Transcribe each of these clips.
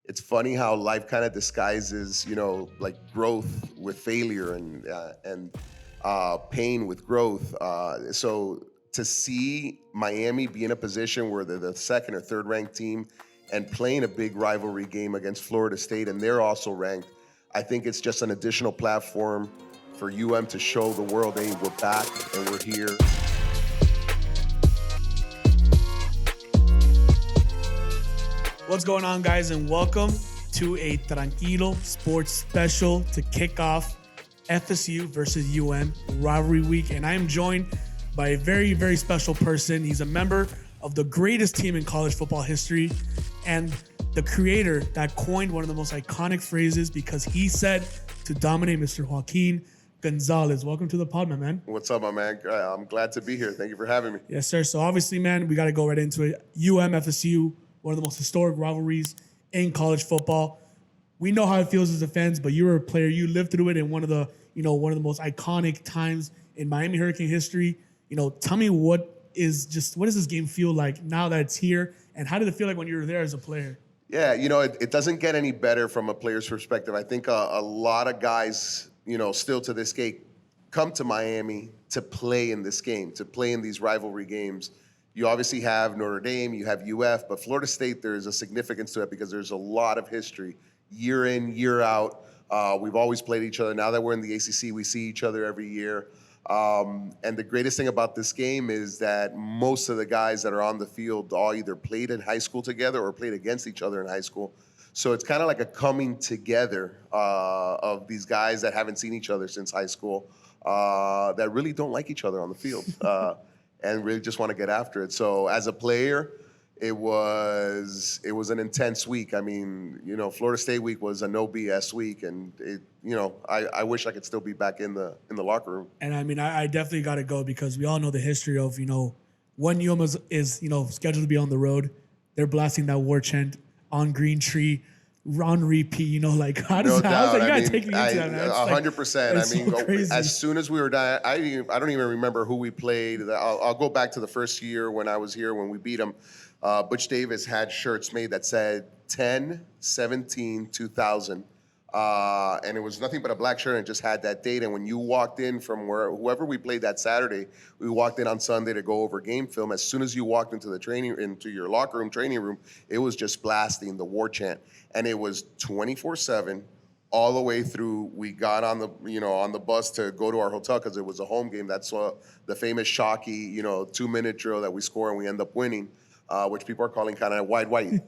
it's funny how life kind of disguises, like growth with failure and pain with growth. So to see Miami be in a position where they're the second or third ranked team and playing a big rivalry game against Florida State, and they're also ranked, I think it's just an additional platform for to show the world, hey, we're back and we're here. What's going on, guys, and welcome to a Tranquilo sports special to kick off FSU versus Rivalry Week. And I am joined by a very, very special person. He's a member of the greatest team in college football history and the creator that coined one of the most iconic phrases because he said to dominate Mr. Joaquin González. Welcome to the pod, my man. What's up, my man? I'm glad to be here. Thank you for having me. Yes, sir. So obviously, man, we got to go right into it. FSU, one of the most historic rivalries in college football. We know how it feels as a fans, but you're a player. You lived through it in one of the most iconic times in Miami Hurricane history. Tell me what does this game feel like now that it's here, and how did it feel like when you were there as a player? Yeah, it doesn't get any better from a player's perspective. I think a lot of guys, still to this day, come to Miami to play in this game, to play in these rivalry games. You obviously have Notre Dame, you have UF, but Florida State, there's a significance to it because there's a lot of history, year in, year out. We've always played each other. Now that we're in the ACC, we see each other every year. And the greatest thing about this game is that most of the guys that are on the field all either played in high school together or played against each other in high school. So it's kind of like a coming together of these guys that haven't seen each other since high school that really don't like each other on the field. And really just want to get after it. So as a player, it was an intense week. I mean, Florida State week was a no BS week, and I wish I could still be back in the locker room. And I mean, I definitely got to go because we all know the history of when is scheduled to be on the road, they're blasting that war chant on Green Tree. On repeat, how does that? You gotta take me into that, man. 100%. I mean, crazy. As soon as we were done, I don't even remember who we played. I'll go back to the first year when I was here when we beat them. Butch Davis had shirts made that said 10/17/2000, and it was nothing but a black shirt and just had that date. And when you walked in from whoever we played that Saturday, we walked in on Sunday to go over game film. As soon as you walked into your locker room, training room, it was just blasting the war chant. And it was 24/7 all the way through. We got on the bus to go to our hotel because it was a home game. That's the famous Shockey, 2-minute drill that we score and we end up winning, which people are calling kind of wide right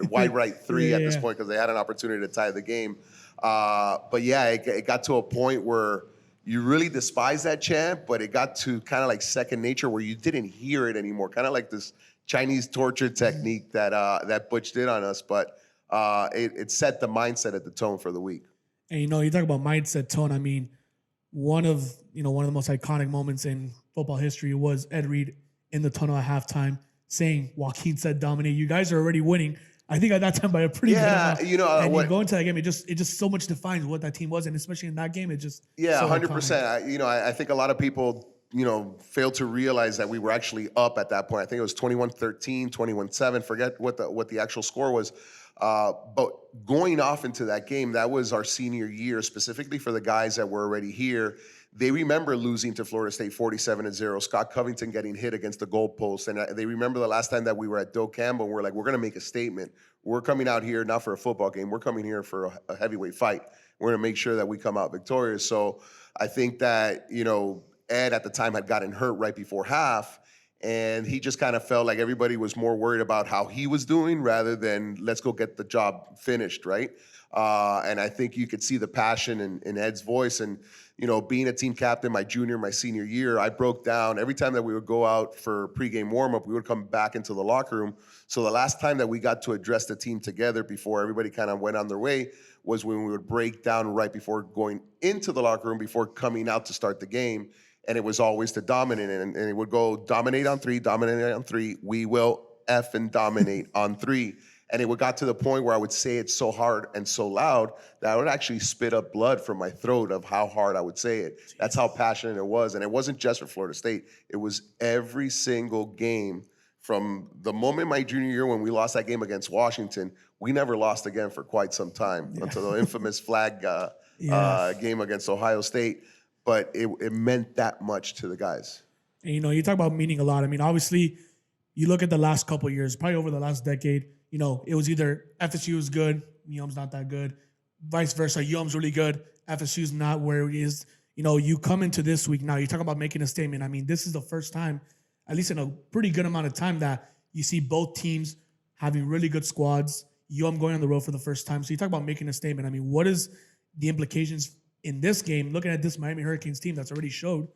three at this point because they had an opportunity to tie the game. But yeah, it got to a point where you really despise that chant, but it got to kind of like second nature where you didn't hear it anymore, kind of like this Chinese torture technique that Butch did on us. But it set the mindset at the tone for the week. And you talk about mindset, tone. I mean, one of the most iconic moments in football history was Ed Reed in the tunnel at halftime saying, "Joaquin said dominate. You guys are already winning." I think at that time by a pretty good amount. And you go into that game, it just so much defines what that team was, and especially in that game, it just 100%. I think a lot of people failed to realize that we were actually up at that point. I think it was 21-13, 21-7. Forget what the actual score was. But going off into that game, that was our senior year, specifically for the guys that were already here. They remember losing to Florida State 47-0, Scott Covington getting hit against the goalpost. And they remember the last time that we were at Doak, Campbell, and we're like, we're going to make a statement. We're coming out here not for a football game. We're coming here for a heavyweight fight. We're going to make sure that we come out victorious. So I think that, Ed at the time had gotten hurt right before half. And he just kind of felt like everybody was more worried about how he was doing rather than let's go get the job finished, right? And I think you could see the passion in Ed's voice. And, being a team captain my junior, my senior year, I broke down. Every time that we would go out for pregame warm-up, we would come back into the locker room. So the last time that we got to address the team together before everybody kind of went on their way was when we would break down right before going into the locker room, before coming out to start the game. And it was always to dominate, and it would go dominate on three, we will F and dominate on three. And it got to the point where I would say it so hard and so loud that I would actually spit up blood from my throat of how hard I would say it. That's how passionate it was. And it wasn't just for Florida State. It was every single game from the moment my junior year when we lost that game against Washington, we never lost again for quite some time until the infamous flag game against Ohio State. But it meant that much to the guys. And, you talk about meaning a lot. I mean, obviously, you look at the last couple of years, probably over the last decade, it was either FSU is good, UM's not that good. Vice versa, UM's really good, FSU's not where it is. You come into this week now, you talk about making a statement. I mean, this is the first time, at least in a pretty good amount of time, that you see both teams having really good squads. Going on the road for the first time. So you talk about making a statement. I mean, what is the implications in this game, looking at this Miami Hurricanes team that's already showed,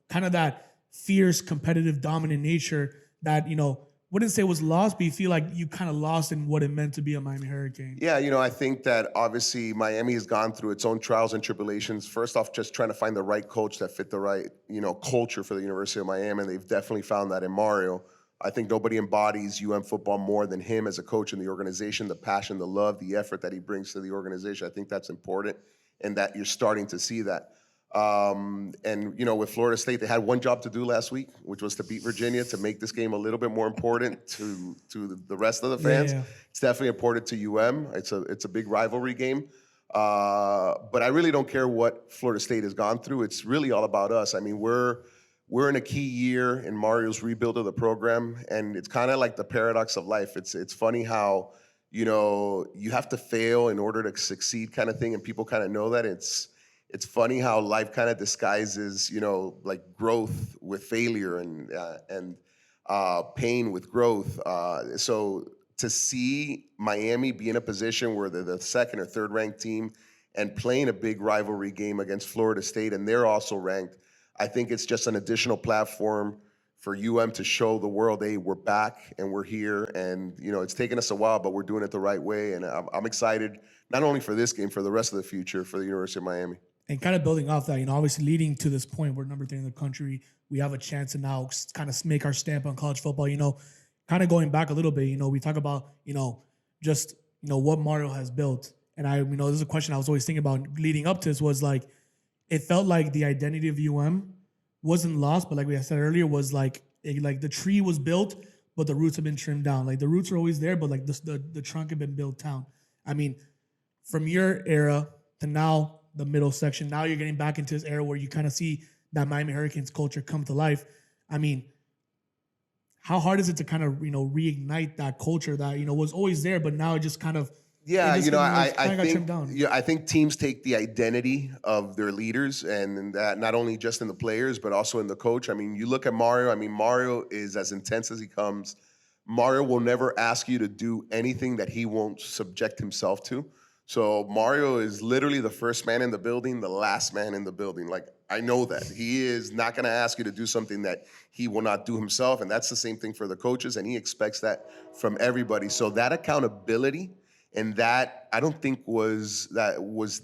kind of that fierce, competitive, dominant nature that, wouldn't say was lost, but you feel like you kind of lost in what it meant to be a Miami Hurricane. Yeah, I think that obviously Miami has gone through its own trials and tribulations. First off, just trying to find the right coach that fit the right, culture for the University of Miami, and they've definitely found that in Mario. I think nobody embodies football more than him as a coach in the organization, the passion, the love, the effort that he brings to the organization. I think that's important, and that you're starting to see that. With Florida State, they had one job to do last week, which was to beat Virginia, to make this game a little bit more important to the rest of the fans. Yeah. It's definitely important to It's a big rivalry game. But I really don't care what Florida State has gone through. It's really all about us. I mean, we're in a key year in Mario's rebuild of the program, and it's kind of like the paradox of life. It's funny how, you have to fail in order to succeed kind of thing, and people kind of know that. It's funny how life kind of disguises, like growth with failure and pain with growth. So to see Miami be in a position where they're the second or third ranked team and playing a big rivalry game against Florida State, and they're also ranked, I think it's just an additional platform for to show the world, hey, we're back and we're here. And, it's taken us a while, but we're doing it the right way. And I'm excited, not only for this game, for the rest of the future for the University of Miami. And kind of building off that, obviously leading to this point, we're number 3 in the country. We have a chance to now kind of make our stamp on college football. Kind of going back a little bit, we talk about, just, what Mario has built. And this is a question I was always thinking about leading up to this, was like, it felt like the identity of wasn't lost, but like we said earlier, was like the tree was built, but the roots have been trimmed down. Like the roots are always there, but like the trunk had been built down. I mean, from your era to now, the middle section, now you're getting back into this era where you kind of see that Miami Hurricanes culture come to life. I mean, how hard is it to kind of, reignite that culture that, was always there, but now it just kind of, I think teams take the identity of their leaders, and that not only just in the players, but also in the coach. I mean, you look at Mario. I mean, Mario is as intense as he comes. Mario will never ask you to do anything that he won't subject himself to. So Mario is literally the first man in the building, the last man in the building. Like, I know that. He is not going to ask you to do something that he will not do himself, and that's the same thing for the coaches, and he expects that from everybody. So that accountability, and that I don't think was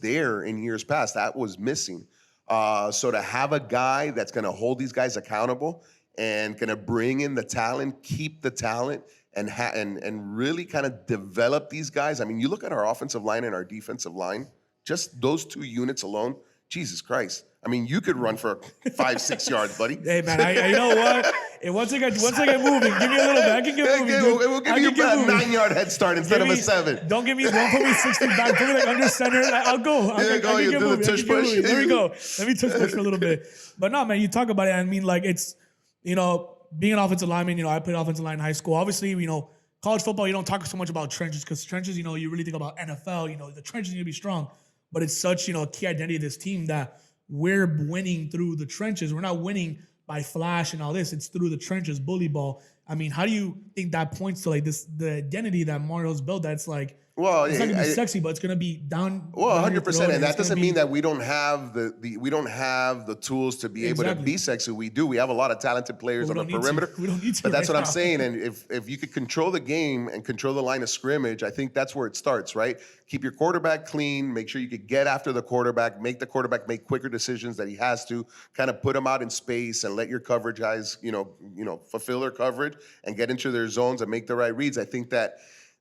there in years past. That was missing. So to have a guy that's going to hold these guys accountable and going to bring in the talent, keep the talent, and really kind of develop these guys. I mean, you look at our offensive line and our defensive line, just those 2 units alone, Jesus Christ. I mean, you could run for 5-6 yards, buddy. Hey, man, you know what? And once I get moving, give me a little bit. I can get moving. We'll give you a 9-yard head start instead of a 7. Don't put me 60 back. Put me like under center. I'll go. I can you do the tush push. There we go. Let me tush push for a little bit. But no, man, you talk about it. I mean, like, it's, being an offensive lineman, I played offensive line in high school. Obviously, college football, you don't talk so much about trenches, because trenches, you really think about NFL, the trenches need to be strong. But it's such, a key identity of this team that we're winning through the trenches. We're not winning by flash and all this. It's through the trenches, bully ball. I mean, how do you think that points to like the identity that Mario's built? That's like, well, it's not gonna be sexy, but it's gonna be down. Well, 100%, and that doesn't mean that we don't have the tools to be able to be sexy. We do. We have a lot of talented players on the perimeter. We don't need to. But that's what I'm saying. And if you could control the game and control the line of scrimmage, I think that's where it starts, right? Keep your quarterback clean. Make sure you could get after the quarterback. Make the quarterback make quicker decisions that he has to. Kind of put him out in space and let your coverage guys, fulfill their coverage and get into their zones and make the right reads. I think that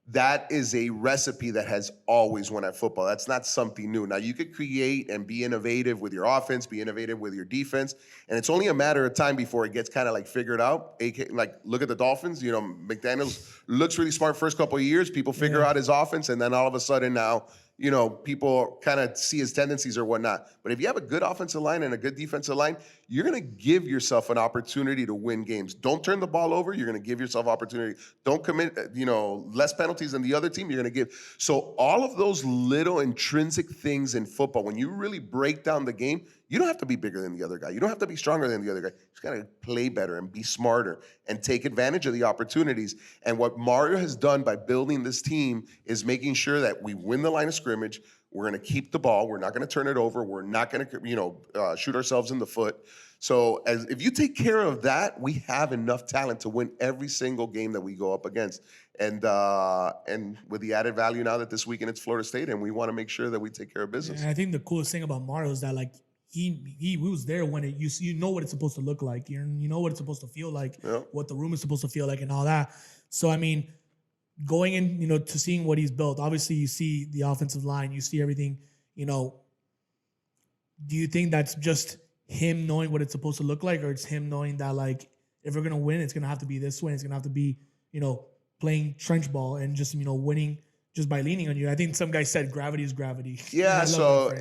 that is a recipe that has always won at football. That's not something new. Now, you could create and be innovative with your offense, be innovative with your defense, and it's only a matter of time before it gets kind of like figured out. Like, look at the Dolphins. You know, McDaniels looks really smart first couple of years. People figure out his offense, and then all of a sudden now, you know, people kind of see his tendencies or whatnot. But if you have a good offensive line and a good defensive line, you're going to give yourself an opportunity to win games. Don't turn the ball over. You're going to give yourself opportunity. Don't commit, less penalties than the other team. You're going to give. So all of those little intrinsic things in football, when you really break down the game, you don't have to be bigger than the other guy. You don't have to be stronger than the other guy. You just got to play better and be smarter and take advantage of the opportunities. And what Mario has done by building this team is making sure that we win the line of scrimmage. We're going to keep the ball. We're not going to turn it over. We're not going to, shoot ourselves in the foot. So if you take care of that, we have enough talent to win every single game that we go up against. And with the added value now that this weekend it's Florida State, and we want to make sure that we take care of business. And I think the coolest thing about Mario is that, like, he was there when you know what it's supposed to look like. You know what it's supposed to feel like, what the room is supposed to feel like, and all that. So I mean, going in, to seeing what he's built. Obviously, you see the offensive line, you see everything. Do you think that's just him knowing what it's supposed to look like, or it's him knowing that, like, if we're gonna win, it's gonna have to be this way. It's gonna have to be, playing trench ball and just winning just by leaning on you. I think some guy said gravity is gravity. Yeah. So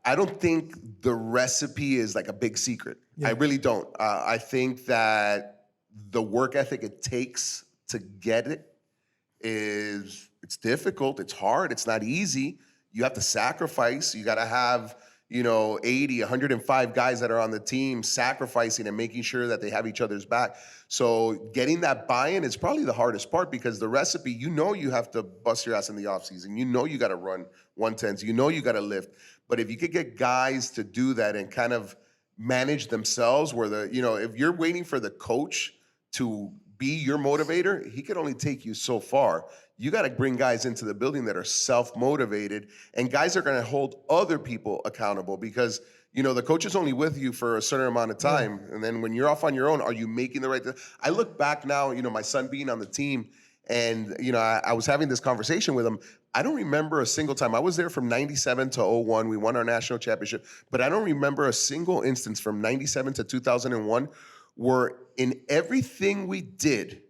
I don't think the recipe is like a big secret. Yeah. I really don't. I think that the work ethic it takes to get it's difficult. It's hard. It's not easy. You have to sacrifice. You got to have, 80, 105 guys that are on the team sacrificing and making sure that they have each other's back. So getting that buy-in is probably the hardest part, because the recipe, you have to bust your ass in the offseason. You got to run 110s. You got to lift. But if you could get guys to do that and kind of manage themselves, where if you're waiting for the coach to be your motivator, he could only take you so far. You got to bring guys into the building that are self-motivated, and guys are going to hold other people accountable, because the coach is only with you for a certain amount of time. And then when you're off on your own, are you making the right thing? I look back now, my son being on the team, and I was having this conversation with him. I don't remember a single time. I was there from 97 to 01. We won our national championship, but I don't remember a single instance from 97 to 2001 where in everything we did,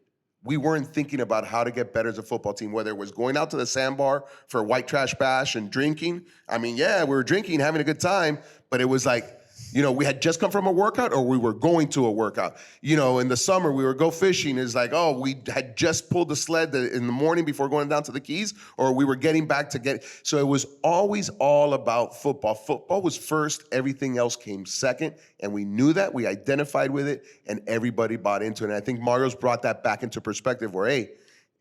we weren't thinking about how to get better as a football team, whether it was going out to the sandbar for a white trash bash and drinking. I mean, yeah, we were drinking, having a good time, but it was like, we had just come from a workout, or we were going to a workout. In the summer, we would go fishing. It's like, oh, we had just pulled the sled in the morning before going down to the Keys, or we were getting back to get. So it was always all about football. Football was first. Everything else came second. And we knew that. We identified with it, and everybody bought into it. And I think Mario's brought that back into perspective where, hey,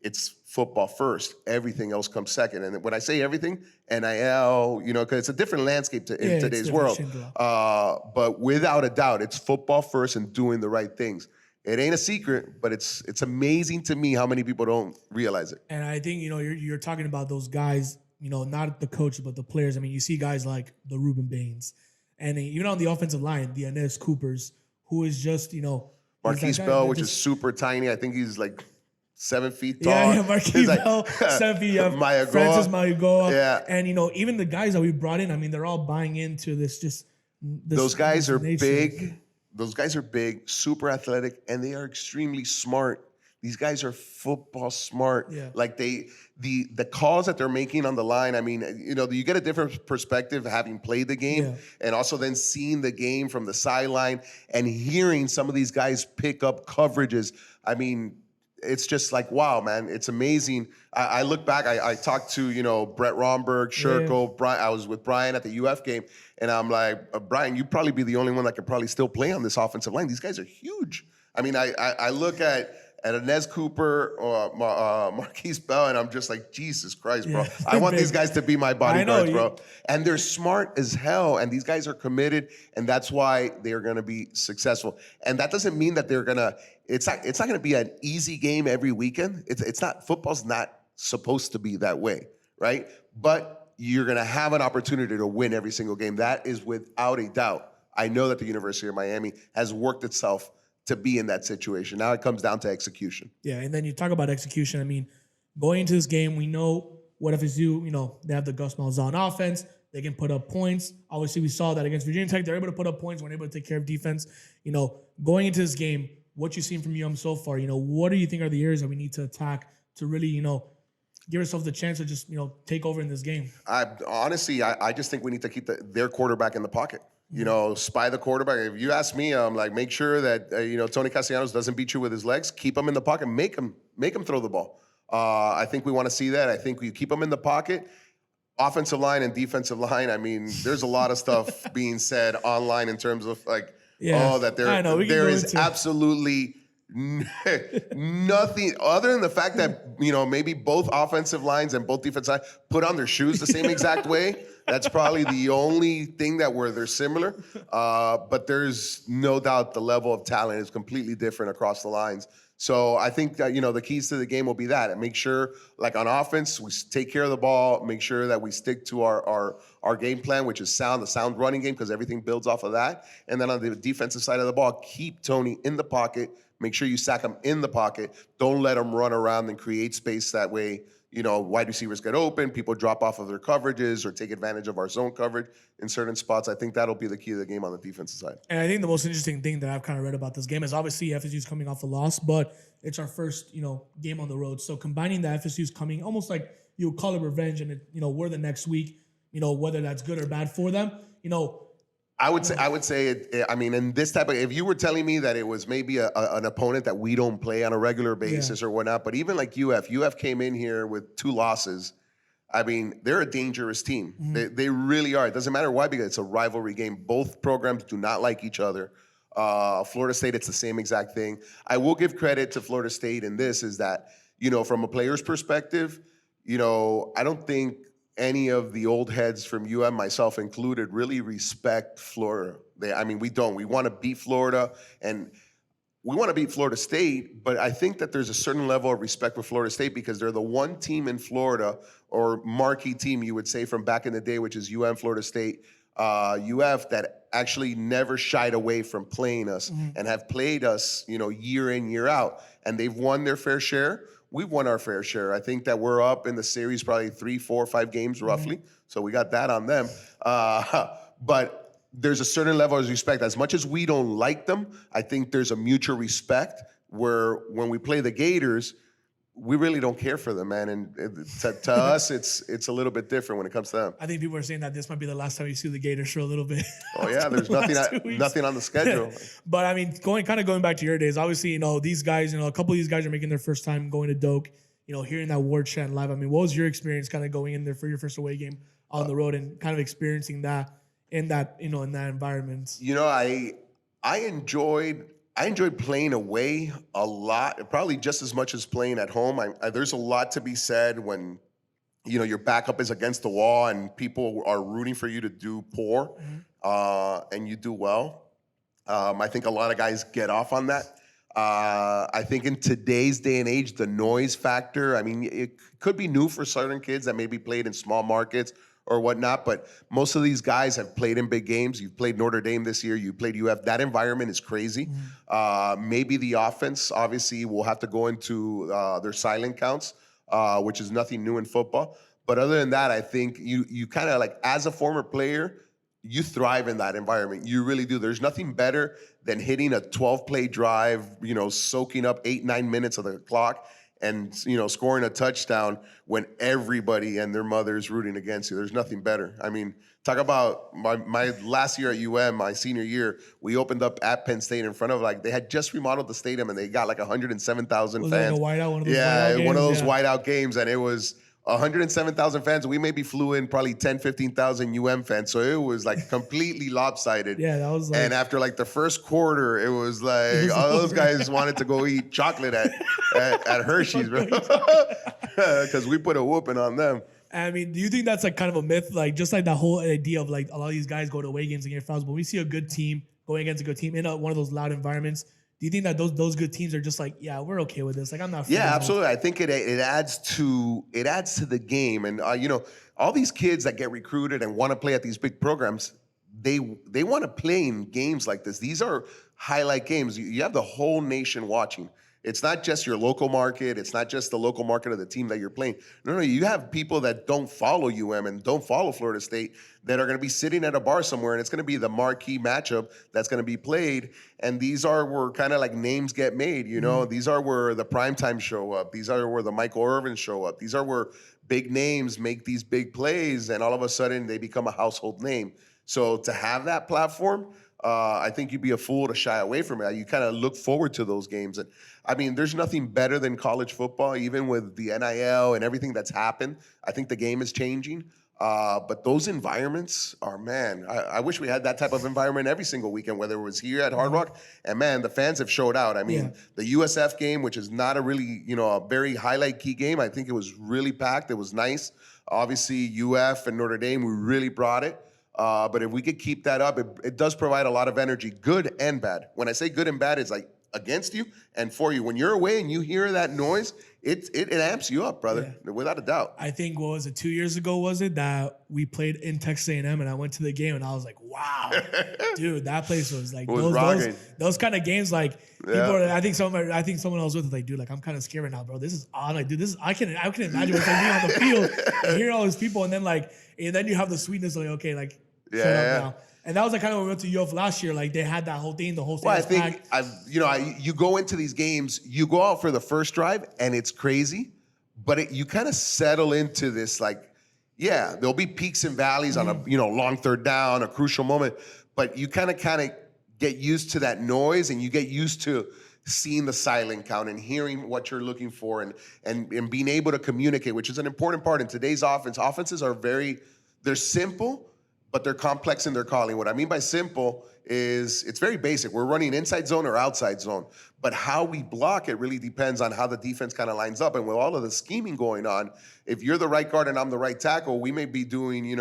it's football first. Everything else comes second. And when I say everything, NIL, because it's a different landscape in today's world. But without a doubt, it's football first and doing the right things. It ain't a secret, but it's amazing to me how many people don't realize it. And I think, you're talking about those guys, not the coaches, but the players. I mean, you see guys like the Ruben Baines, and even on the offensive line, the Enes Coopers, who is just, Marquise Bell, which is super tiny. I think he's like 7 feet tall. Yeah, Marquise Bell, 7 feet. Francis Mayagoa. Yeah. And, even the guys that we brought in, I mean, they're all buying into this those guys are big. Those guys are big, super athletic, and they are extremely smart. These guys are football smart. Yeah. Like the calls that they're making on the line, I mean, you get a different perspective having played the game, and also then seeing the game from the sideline and hearing some of these guys pick up coverages. I mean, it's just like, wow, man, it's amazing. I look back, I talked to, Brett Romberg, Sherko, Brian. I was with Brian at the UF game, and I'm like, Brian, you'd probably be the only one that could probably still play on this offensive line. These guys are huge. I mean, I look at Enes Cooper or Marquise Bell, and I'm just like, Jesus Christ, bro. I want these guys to be my bodyguards, bro. And they're smart as hell, and these guys are committed, and that's why they are going to be successful. And that doesn't mean that they're going to – it's not going to be an easy game every weekend. It's not – football's not supposed to be that way, right? But you're going to have an opportunity to win every single game. That is without a doubt. I know that the University of Miami has worked itself to be in that situation. Now it comes down to execution. Yeah, and then you talk about execution. I mean, going into this game, we know what FSU, they have the Gus Malzahn offense. They can put up points. Obviously, we saw that against Virginia Tech. They're able to put up points. We're able to take care of defense. Going into this game, what you've seen from UM so far, what do you think are the areas that we need to attack to really, give ourselves the chance to just, take over in this game? I just think we need to keep their quarterback in the pocket. Spy the quarterback. If you ask me, I'm like, make sure that, Tony Castellanos doesn't beat you with his legs. Keep him in the pocket. Make him throw the ball. I think we want to see that. I think we keep him in the pocket. Offensive line and defensive line, I mean, there's a lot of stuff being said online in terms of there is absolutely nothing other than the fact that, maybe both offensive lines and both defensive lines put on their shoes the same exact way. That's probably the only thing where they're similar. But there's no doubt the level of talent is completely different across the lines. So I think that, the keys to the game will be that. And make sure, like on offense, we take care of the ball, make sure that we stick to our game plan, which is the sound running game, because everything builds off of that. And then on the defensive side of the ball, keep Tony in the pocket. Make sure you sack him in the pocket. Don't let him run around and create space that way. Wide receivers get open, people drop off of their coverages or take advantage of our zone coverage in certain spots. I think that'll be the key to the game on the defensive side. And I think the most interesting thing that I've kind of read about this game is obviously FSU's coming off a loss, but it's our first, game on the road. So combining the FSU's coming almost like you would call it revenge, and we're the next week, whether that's good or bad for them, I would say it. I mean, in this type of, if you were telling me that it was maybe an opponent that we don't play on a regular basis or whatnot, but even like UF came in here with 2 losses. I mean, they're a dangerous team. Mm-hmm. They really are. It doesn't matter why, because it's a rivalry game. Both programs do not like each other. Florida State, it's the same exact thing. I will give credit to Florida State in this is that, from a player's perspective, I don't think any of the old heads from UM, myself included, really respect Florida. We don't. We want to beat Florida, and we want to beat Florida State, but I think that there's a certain level of respect for Florida State because they're the one team in Florida, or marquee team, you would say, from back in the day, which is UM, Florida State, UF, that actually never shied away from playing us and have played us, year in, year out. And they've won their fair share. We've won our fair share. I think that we're up in the series probably 3, 4, 5 games roughly. So we got that on them. But there's a certain level of respect. As much as we don't like them, I think there's a mutual respect where when we play the Gators, we really don't care for them, man. And to us, it's a little bit different when it comes to them. I think people are saying that this might be the last time you see the Gators for a little bit. Oh yeah, there's nothing on the schedule. But I mean, going back to your days, obviously, these guys, a couple of these guys are making their first time going to Doak. Hearing that war chant live. I mean, what was your experience kind of going in there for your first away game on the road and kind of experiencing that in that environment? I enjoyed playing away a lot, probably just as much as playing at home. There's a lot to be said when, your backup is against the wall and people are rooting for you to do poor and you do well. I think a lot of guys get off on that. I think in today's day and age, the noise factor, I mean, it could be new for certain kids that maybe played in small markets or whatnot, but most of these guys have played in big games. You've played Notre Dame this year. You played UF. That environment is crazy. Maybe the offense, obviously, will have to go into their silent counts, which is nothing new in football. But other than that, I think you kind of like, as a former player, you thrive in that environment. You really do. There's nothing better than hitting a 12-play drive, soaking up 8-9 minutes of the clock, and scoring a touchdown when everybody and their mother is rooting against you. There's nothing better. I mean, talk about my last year at UM, my senior year, we opened up at Penn State in front of they had just remodeled the stadium and they got 107,000 fans. Like one of those whiteout games, and it was 107,000 fans. We maybe flew in probably 10, 15,000 UM fans. So it was completely lopsided. Yeah, that was and after the first quarter, it was all those guys wanted to go eat chocolate at Hershey's, bro. Because we put a whooping on them. I mean, do you think that's kind of a myth? Just that whole idea of a lot of these guys go to away games and get fouls, but we see a good team going against a good team in one of those loud environments. Do you think that those good teams are just yeah, we're okay with this? I'm not. Yeah, absolutely. I think it adds to the game, and all these kids that get recruited and want to play at these big programs, they want to play in games like this. These are highlight games. You have the whole nation watching. It's not just your local market. It's not just the local market of the team that you're playing. No, you have people that don't follow and don't follow Florida State that are going to be sitting at a bar somewhere, and it's going to be the marquee matchup that's going to be played. And these are where kind of like names get made, These are where the primetime show up. These are where the Michael Irvin show up. These are where big names make these big plays, and all of a sudden they become a household name. So to have that platform, I think you'd be a fool to shy away from it. You kind of look forward to those games. And I mean, there's nothing better than college football, even with the NIL and everything that's happened. I think the game is changing. But those environments are, man, I wish we had that type of environment every single weekend, whether it was here at Hard Rock. And man, the fans have showed out. I mean, the USF game, which is not a really, a very highlight key game, I think it was really packed. It was nice. Obviously, UF and Notre Dame, we really brought it. But if we could keep that up, it does provide a lot of energy, good and bad. When I say good and bad, it's like against you and for you. When you're away and you hear that noise, it amps you up, brother, without a doubt. I think, what was it, 2 years ago, was it, that we played in Texas A&M, and I went to the game, and I was like, wow, dude, that place was like, those kind of games, like, people are, I think someone else with it, like, dude, like, I'm kind of scared right now, bro. This is odd. Like, dude, I can imagine what's like being on the field and hearing all these people, and then you have the sweetness, like, okay, like, shut up now. And that was like kind of when we went to UF last year. Like, they had that whole thing, the whole thing. Well, I think you go into these games, you go out for the first drive, and it's crazy, but you kind of settle into this, like, there'll be peaks and valleys on a long third down, a crucial moment, but you kind of get used to that noise, and you get used to seeing the silent count and hearing what you're looking for, and being able to communicate, which is an important part in today's offense. Offenses are they're simple, but they're complex in their calling. What I mean by simple is it's very basic. We're running inside zone or outside zone, but how we block it really depends on how the defense kind of lines up. And with all of the scheming going on, if you're the right guard and I'm the right tackle, we may be doing,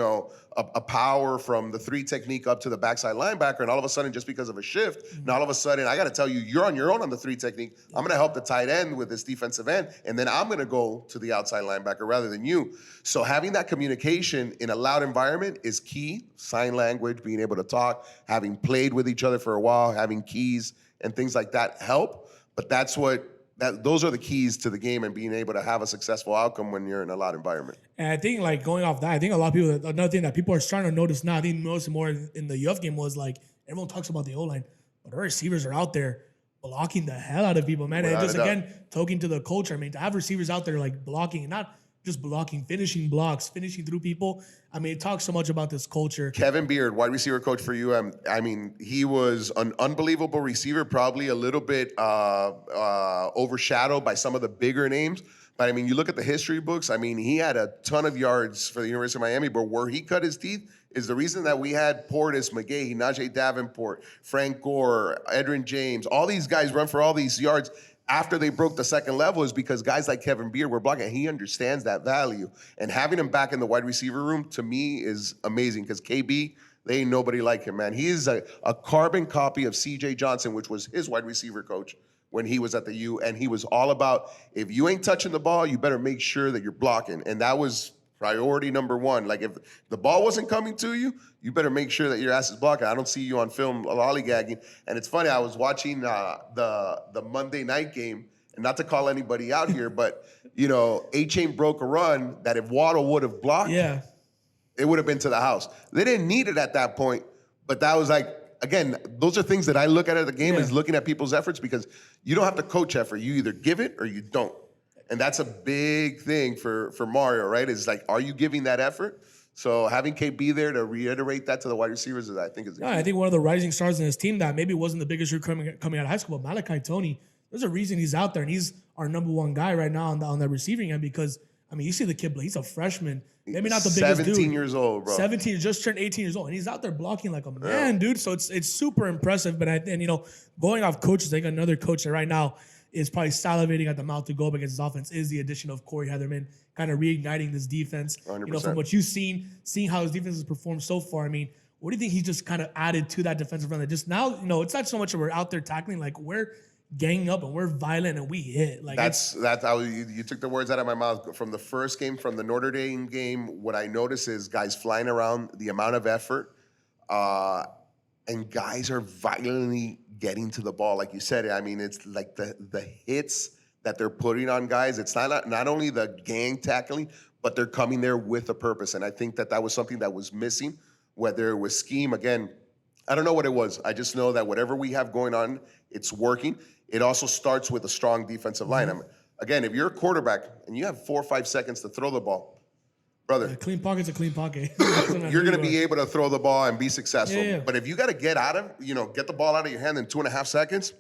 a power from the 3 technique up to the backside linebacker, and all of a sudden, just because of a shift, now all of a sudden, I got to tell you, you're on your own on the 3 technique. I'm going to help the tight end with this defensive end, and then I'm going to go to the outside linebacker rather than you. So having that communication in a loud environment is key. Sign language, being able to talk, having played with each other for a while, having keys and things like that help. But those are the keys to the game and being able to have a successful outcome when you're in a loud environment. And I think, like, going off that, I think a lot of people, another thing that people are starting to notice now, I think most more in the UF game was, like, everyone talks about the O-line, but our receivers are out there blocking the hell out of people, man. And just, again, talking to the culture, I mean, to have receivers out there, like, blocking, and not just blocking, finishing blocks, finishing through people. I mean, it talks so much about this culture. Kevin Beard, wide receiver coach for UM. I mean, he was an unbelievable receiver, probably a little bit overshadowed by some of the bigger names. But, I mean, you look at the history books, I mean, he had a ton of yards for the University of Miami, but where he cut his teeth is the reason that we had Portis, McGahee, Najee Davenport, Frank Gore, Edrin James, all these guys run for all these yards after they broke the second level is because guys like Kevin Beard were blocking. He understands that value. And having him back in the wide receiver room, to me, is amazing because KB, they ain't nobody like him, man. He is a carbon copy of C.J. Johnson, which was his wide receiver coach when he was at the U. And he was all about, if you ain't touching the ball, you better make sure that you're blocking. And that was priority number one. Like, if the ball wasn't coming to you, you better make sure that your ass is blocking. I don't see you on film lollygagging. And it's funny, I was watching the Monday night game, and not to call anybody out here, but, A-Chain broke a run that if Waddle would have blocked, it would have been to the house. They didn't need it at that point, but that was like, again, those are things that I look at the game is looking at people's efforts, because you don't have to coach effort. You either give it or you don't. And that's a big thing for Mario, right? Is like, are you giving that effort? So having KB there to reiterate that to the wide receivers, I think is. I think one of the rising stars in his team that maybe wasn't the biggest recruit coming out of high school, but Malachi Toney. There's a reason he's out there, and he's our number one guy right now on the receiving end, because I mean, you see the kid, he's a freshman, maybe not the biggest dude. 17 years old, bro. 17, just turned 18 years old, and he's out there blocking like a man, dude. So it's super impressive. But going off coaches, I think another coach that right now is probably salivating at the mouth to go up against his offense is the addition of Corey Heatherman, kind of reigniting this defense. 100%. From what you've seen, seeing how his defense has performed so far. I mean, what do you think he's just kind of added to that defensive run? That just now, it's not so much that we're out there tackling, like we're ganging up and we're violent and we hit. Like that's how you took the words out of my mouth. From the first game, from the Notre Dame game, what I notice is guys flying around, the amount of effort. And guys are violently getting to the ball, like you said. I mean, it's like the hits that they're putting on guys. It's not only the gang tackling, but they're coming there with a purpose. And I think that was something that was missing, whether it was scheme. Again, I don't know what it was. I just know that whatever we have going on, it's working. It also starts with a strong defensive line. I mean, again, if you're a quarterback and you have 4 or 5 seconds to throw the ball, brother, A clean pocket's a clean pocket. you're going to be able to throw the ball and be successful. Yeah. But if you got to get the ball out of your hand in 2.5 seconds,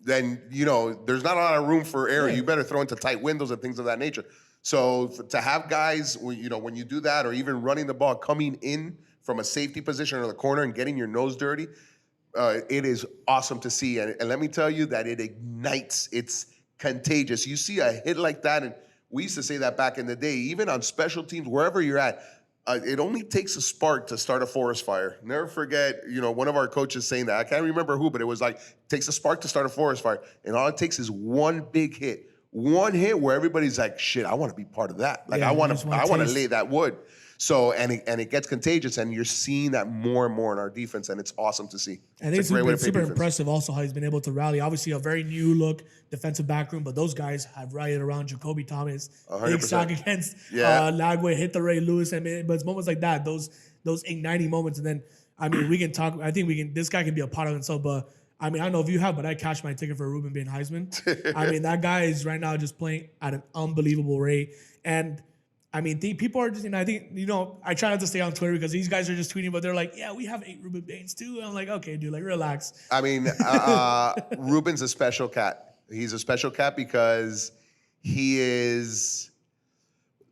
then, there's not a lot of room for error. Yeah. You better throw into tight windows and things of that nature. So to have guys, when you do that, or even running the ball, coming in from a safety position or the corner and getting your nose dirty, it is awesome to see. And let me tell you that it ignites. It's contagious. You see a hit like that, and we used to say that back in the day, even on special teams, wherever you're at, it only takes a spark to start a forest fire. Never forget, one of our coaches saying that. I can't remember who, but it was like, it takes a spark to start a forest fire. And all it takes is one big hit. One hit where everybody's like, shit, I want to be part of that. Like, Yeah, I want just to want taste. lay that wood. So, and it gets contagious, and you're seeing that more and more in our defense, and it's awesome to see. I think it's been super impressive also how he's been able to rally. Obviously, a very new look defensive backroom, but those guys have rallied around Jacoby Thomas. 100%. Big sack against Lagway, hit the Ray Lewis. But it's moments like that, those igniting moments. And then, I mean, we can talk. I think this guy can be a part of himself, but I mean, I don't know if you have, but I cashed my ticket for Ruben being Heisman. I mean, that guy is right now just playing at an unbelievable rate. And I mean, people are just, I think, I try not to stay on Twitter because these guys are just tweeting, but they're like, yeah, we have 8 Ruben Baines too. And I'm like, okay, dude, like, relax. I mean, Ruben's a special cat. He's a special cat because he is,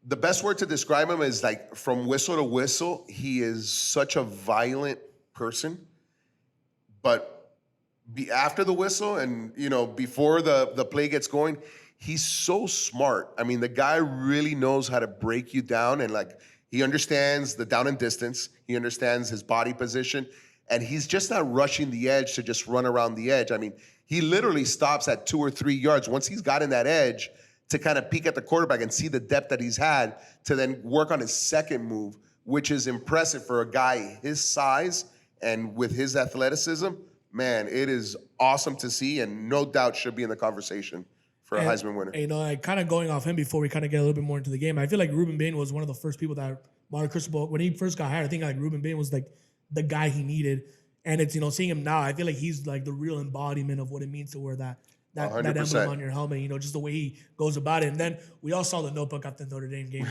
the best word to describe him is like from whistle to whistle, he is such a violent person. But after the whistle and, before the play gets going, he's so smart. I mean, the guy really knows how to break you down, and like he understands the down and distance. He understands his body position, and he's just not rushing the edge to just run around the edge. I mean, he literally stops at 2 or 3 yards once he's gotten that edge to kind of peek at the quarterback and see the depth that he's had to then work on his second move, which is impressive for a guy his size and with his athleticism. Man, it is awesome to see, and no doubt should be in the conversation for a Heisman winner. Kind of going off him before we kind of get a little bit more into the game, I feel like Ruben Bain was one of the first people that Mario Cristobal, when he first got hired, I think like Ruben Bain was like the guy he needed. And it's, seeing him now, I feel like he's like the real embodiment of what it means to wear that 100%. emblem on your helmet, just the way he goes about it. And then we all saw the notebook after the Notre Dame game.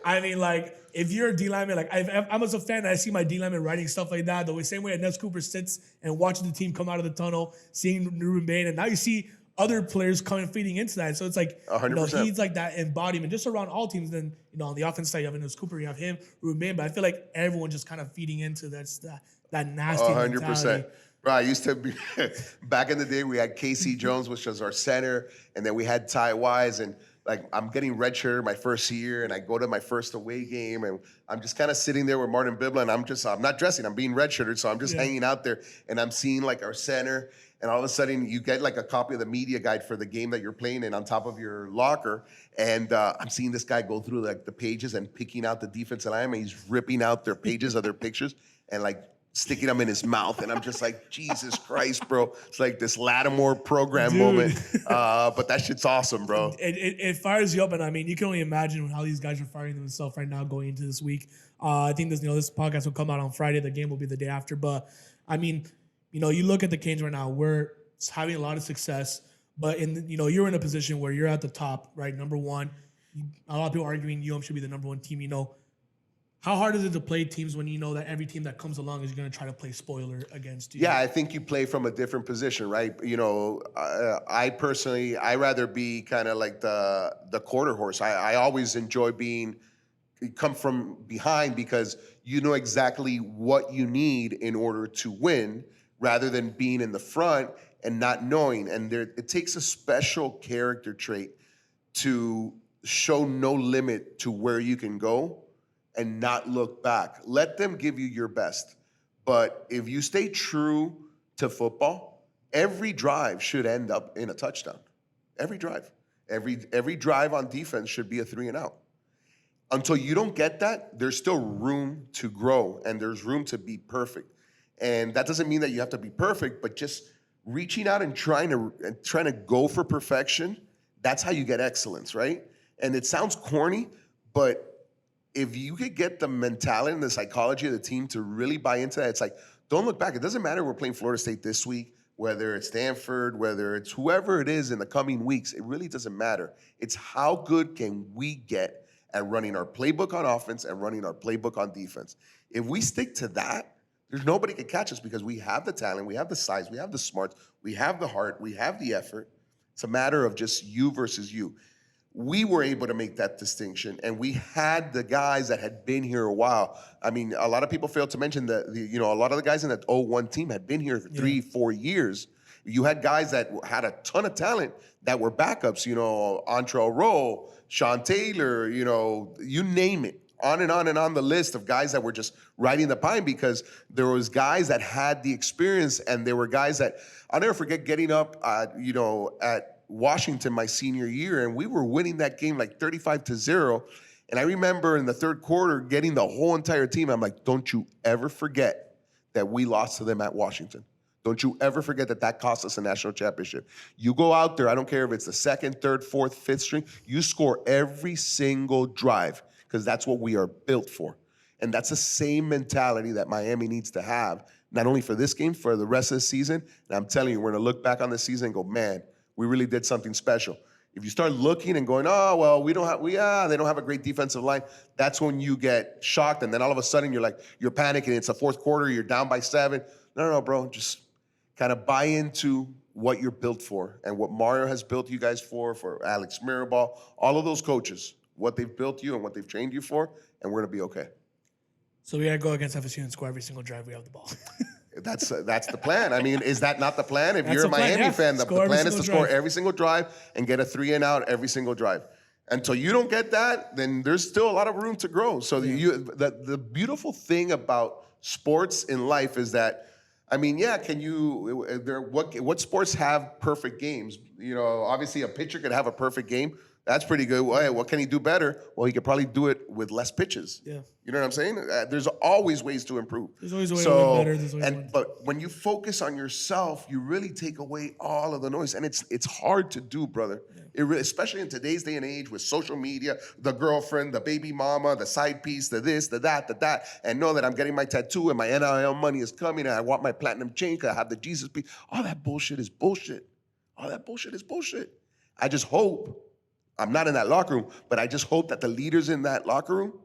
I mean, like, if you're a D lineman, like I'm as a fan, I see my D lineman writing stuff like that, the same way Ness Cooper sits and watching the team come out of the tunnel, seeing Ruben Bain, and now you see other players coming feeding into that. So it's like, 100%. He's like that embodiment just around all teams. Then, on the offense side, you have Ness Cooper, you have him, Ruben Bain, but I feel like everyone just kind of feeding into that nasty 100%. Mentality. Bro, I used to be, back in the day, we had KC Jones, which was our center, and then we had Ty Wise, and like I'm getting redshirted my first year, and I go to my first away game, and I'm just kind of sitting there with Martin Bibla, and I'm not dressing, I'm being redshirted, so I'm just hanging out there, and I'm seeing like our center, and all of a sudden you get like a copy of the media guide for the game that you're playing in on top of your locker, and I'm seeing this guy go through like the pages and picking out the defensive line, and he's ripping out their pages of their pictures, and like sticking them in his mouth, and I'm just like, Jesus Christ, bro. It's like this Lattimore program moment, but that shit's awesome, bro. It fires you up, and I mean, you can only imagine how these guys are firing themselves right now going into this week. I think this podcast will come out on Friday. The game will be the day after, but I mean, you look at the Canes right now. We're having a lot of success, but you're in a position where you're at the top, right? Number one. A lot of people arguing should be the number one team. How hard is it to play teams when you know that every team that comes along is going to try to play spoiler against you? Yeah, I think you play from a different position, right? I personally, I rather be kind of like the quarter horse. I always enjoy come from behind because you know exactly what you need in order to win rather than being in the front and not knowing. And it takes a special character trait to show no limit to where you can go and not look back. Let them give you your best. But if you stay true to football, every drive should end up in a touchdown. Every drive. Every drive on defense should be a 3-and-out. Until you don't get that, there's still room to grow and there's room to be perfect. And that doesn't mean that you have to be perfect, but just reaching out and trying to go for perfection, that's how you get excellence, right? And it sounds corny, but if you could get the mentality and the psychology of the team to really buy into that, it's like, don't look back. It doesn't matter we're playing Florida State this week, whether it's Stanford, whether it's whoever it is in the coming weeks, it really doesn't matter. It's how good can we get at running our playbook on offense and running our playbook on defense. If we stick to that, there's nobody can catch us because we have the talent, we have the size, we have the smarts, we have the heart, we have the effort. It's a matter of just you versus you. We were able to make that distinction, and we had the guys that had been here a while. I mean, a lot of people fail to mention that a lot of the guys in that 0-1 team had been here for 3-4 years. You had guys that had a ton of talent that were backups, Antrell Rowe, Sean Taylor, you name it. On and on the list of guys that were just riding the pine because there was guys that had the experience, and there were guys that I'll never forget getting up, at Washington my senior year, and we were winning that game like 35-0. And I remember in the third quarter getting the whole entire team. I'm like, don't you ever forget that we lost to them at Washington. Don't you ever forget that cost us a national championship. You go out there, I don't care if it's the second, third, fourth, fifth string, you score every single drive because that's what we are built for. And that's the same mentality that Miami needs to have, not only for this game, for the rest of the season. And I'm telling you, we're going to look back on the season and go, man, we really did something special. If you start looking and going, oh, well, they don't have a great defensive line, that's when you get shocked. And then all of a sudden you're panicking. It's the fourth quarter, you're down by 7. No, bro, just kind of buy into what you're built for and what Mario has built you guys for Alex Mirabal, all of those coaches, what they've built you and what they've trained you for, and we're going to be okay. So we got to go against FSU and score every single drive we have the ball. That's the plan. I mean, is that not the plan? If That's you're a Miami fan, the plan is to score drive. every single drive and get a 3-and-out every single drive. Until you don't get that, then there's still a lot of room to grow. So the beautiful thing about sports in life is that, I mean, what sports have perfect games? Obviously a pitcher could have a perfect game. That's pretty good. Well, hey, what can he do better? Well, he could probably do it with less pitches. Yeah. You know what I'm saying? There's always ways to improve. There's always a way to do better. But when you focus on yourself, you really take away all of the noise, and it's hard to do, brother. Yeah. Especially in today's day and age with social media, the girlfriend, the baby mama, the side piece, the this, the that, and know that I'm getting my tattoo and my NIL money is coming, and I want my platinum chain because I have the Jesus piece. All that bullshit is bullshit. I just hope. I'm not in that locker room, but I just hope that the leaders in that locker room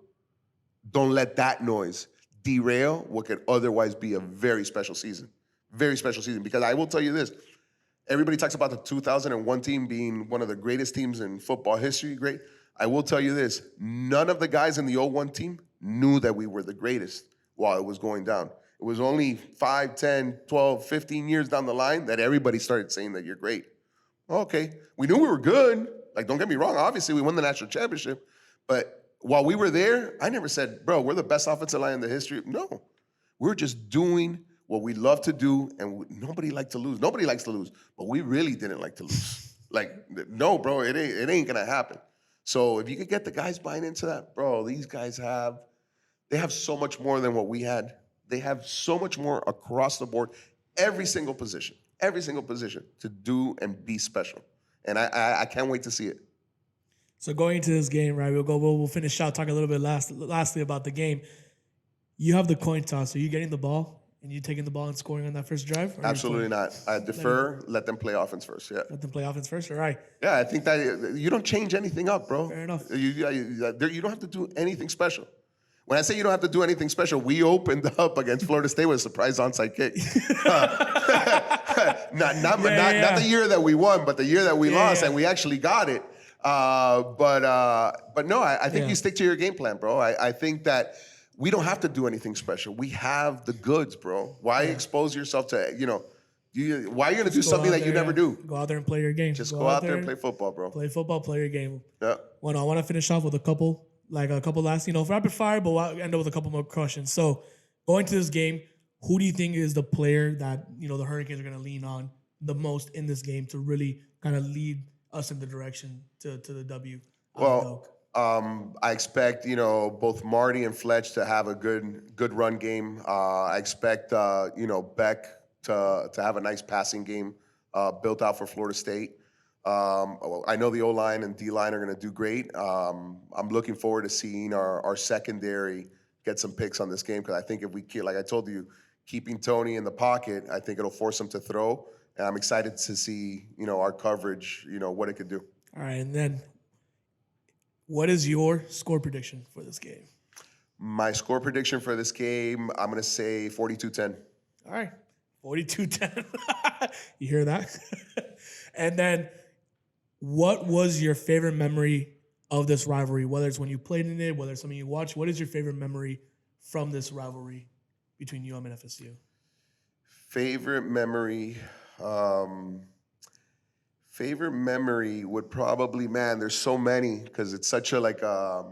don't let that noise derail what could otherwise be a very special season. Very special season. Because I will tell you this, everybody talks about the 2001 team being one of the greatest teams in football history, great. I will tell you this, none of the guys in the 01 team knew that we were the greatest while it was going down. It was only 5, 10, 12, 15 years down the line that everybody started saying that you're great. Okay, we knew we were good. Like, don't get me wrong, obviously we won the national championship, but while we were there, I never said, bro, we're the best offensive line in the history. No, we're just doing what we love to do, and nobody liked to lose. Nobody likes to lose, but we really didn't like to lose. Like, no, bro, it ain't gonna happen. So if you could get the guys buying into that, bro, these guys have so much more than what we had. They have so much more across the board, every single position to do and be special. And I can't wait to see it. So going into this game, right, we'll finish out talking a little bit lastly about the game. You have the coin toss. Are you getting the ball and you taking the ball and scoring on that first drive? Absolutely not. I defer. Let them play offense first. Yeah. Let them play offense first. All right. Yeah, I think that you don't change anything up, bro. Fair enough. You don't have to do anything special. When I say you don't have to do anything special, we opened up against Florida State with a surprise onside kick. Not the year that we won, but the year that we lost, and we actually got it. But no, I think you stick to your game plan, bro. I think that we don't have to do anything special. We have the goods, bro. Why expose yourself to, why are you going to do something that you never do? Go out there and play your game. Just go out there and play football, bro. Play football, play your game. Yeah. Well, I want to finish off with a couple last, rapid fire, but we'll end up with a couple more questions. So going to this game, who do you think is the player that, the Hurricanes are going to lean on the most in this game to really kind of lead us in the direction to the W? Well, I expect, both Marty and Fletch to have a good run game. I expect, Beck to have a nice passing game built out for Florida State. I know the O-line and D-line are going to do great. I'm looking forward to seeing our secondary get some picks on this game because I think if we keep, like I told you, keeping Tony in the pocket, I think it'll force him to throw. And I'm excited to see, our coverage, what it could do. All right, and then what is your score prediction for this game? My score prediction for this game, I'm going to say 42-10. All right, 42-10. You hear that? And then what was your favorite memory of this rivalry? Whether it's when you played in it, whether it's something you watched, what is your favorite memory from this rivalry between UM and FSU? Favorite memory... favorite memory would probably, man, there's so many because it's such a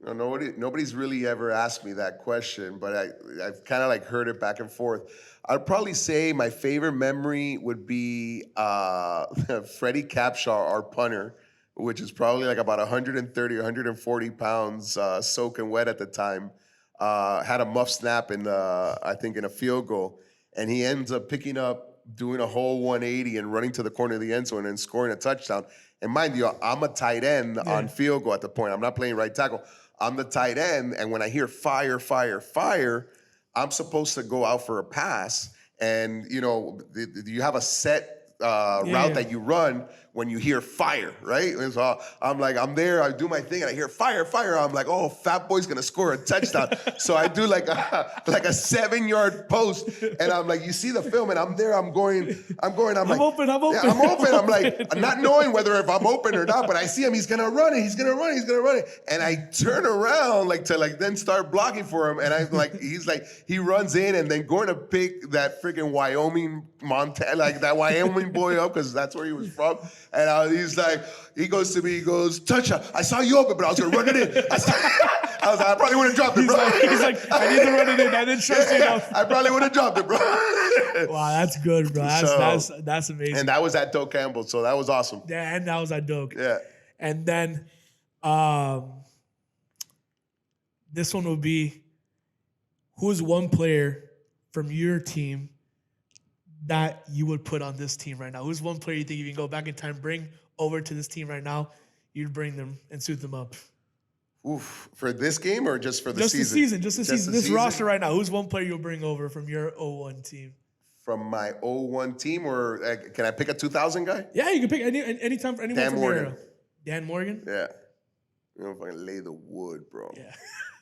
nobody's really ever asked me that question, but I've kind of heard it back and forth. I'd probably say my favorite memory would be Freddie Capshaw, our punter, which is probably about 130, 140 pounds, soaking wet at the time. Had a muff snap in a field goal, and he ends up picking up, doing a whole 180 and running to the corner of the end zone and scoring a touchdown. And mind you, I'm a tight end on field goal at the point. I'm not playing right tackle. I'm the tight end, and when I hear fire, fire, fire, I'm supposed to go out for a pass. And, you have a set route that you run when you hear fire, right? And so I'm there, I do my thing, and I hear fire, fire. I'm like, oh, fat boy's gonna score a touchdown. So I do like a 7-yard post, and I'm like, you see the film, and I'm there, I'm open. Yeah, I'm open. I'm like, not knowing whether if I'm open or not, but I see him, he's gonna run it. And I turn around to then start blocking for him, and I'm like, he runs in and then going to pick that freaking Wyoming, Montana, that Wyoming boy up, because that's where he was from. And he goes to me, he goes, touchdown. I saw you open, but I was going to run it in. I probably would have dropped it, bro. He's like, I need to run it in. I didn't trust you enough. I probably would have dropped it, bro. Wow, that's good, bro. That's amazing. And that was at Doak Campbell, so that was awesome. Yeah, and that was at Doak. Yeah. And then this one would be, who's one player from your team that you would put on this team right now? Who's one player you think if you can go back in time, bring over to this team right now, you'd bring them and suit them up? Oof. For this game or just for the season? Just the season. This season? Roster right now, who's one player you'll bring over from your 01 team? From my 01 team, or can I pick a 2000 guy? Yeah, you can pick any time for anyone from your era. Dan Morgan? Yeah. Fucking lay the wood, bro. Yeah.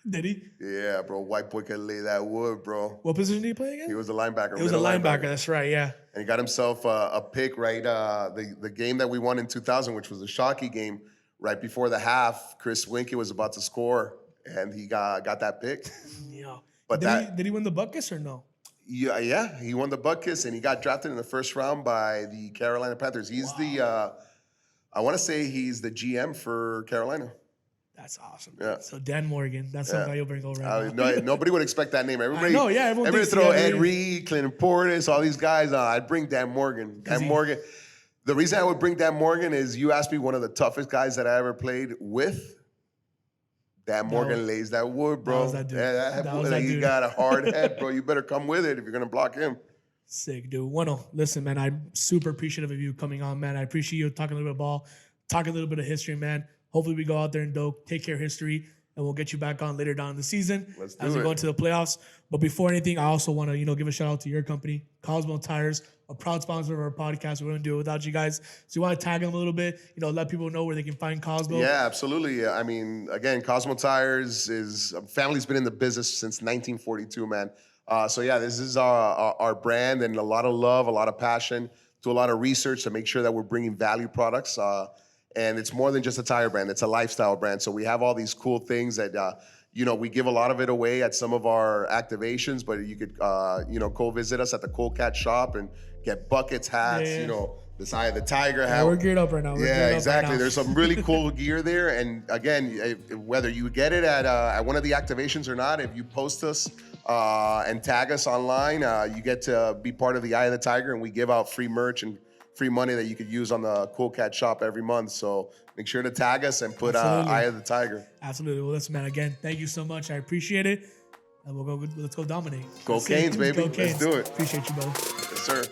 Did he? Yeah, bro. White boy can lay that wood, bro. What position did he play again? He was a linebacker. He was a linebacker. That's right. Yeah. And he got himself a pick right. The game that we won in 2000, which was a Shockey game, right before the half, Chris Winkie was about to score, and he got that pick. Yeah. But did he win the Buckus or no? Yeah. He won the Buckus, and he got drafted in the first round by the Carolina Panthers. He's I want to say he's the GM for Carolina. That's awesome. Yeah. So Dan Morgan, that's something you'll bring over. Nobody would expect that name. Everybody, everybody throw Ed Reed, Clinton Portis, all these guys. I'd bring Dan Morgan. Morgan. The reason I would bring Dan Morgan is you asked me one of the toughest guys that I ever played with. Dan Morgan lays that wood, bro. That was that dude. He got a hard head, bro. You better come with it if you're gonna block him. Sick, dude. Bueno, listen, man. I'm super appreciative of you coming on, man. I appreciate you talking a little bit of ball, talking a little bit of history, man. Hopefully we go out there and take care of history, and we'll get you back on later down in the season as we go into the playoffs. But before anything, I also want to, give a shout out to your company, Cosmo Tires, a proud sponsor of our podcast. We wouldn't do it without you guys. So you want to tag them a little bit, let people know where they can find Cosmo. Yeah, absolutely. I mean, again, Cosmo Tires family's been in the business since 1942, man. So yeah, this is our brand, and a lot of love, a lot of passion, do a lot of research to make sure that we're bringing value products. And it's more than just a tire brand. It's a lifestyle brand. So we have all these cool things that, we give a lot of it away at some of our activations, but you could, go visit us at the Cool Cat shop and get buckets, hats, this EyeOfTheTiger hat. Yeah, we're geared up right now. Exactly. Right, there's some really cool gear there. And again, whether you get it at one of the activations or not, if you post us and tag us online, you get to be part of the EyeOfTheTiger, and we give out free merch and free money that you could use on the Cool Cat shop every month. So make sure to tag us and put Absolutely. Eye of the Tiger. Absolutely. Well, listen, man, again, thank you so much. I appreciate it. And let's go dominate. Go That's it. Canes, baby. Go Canes. Let's do it. Appreciate you, brother. Yes, sir.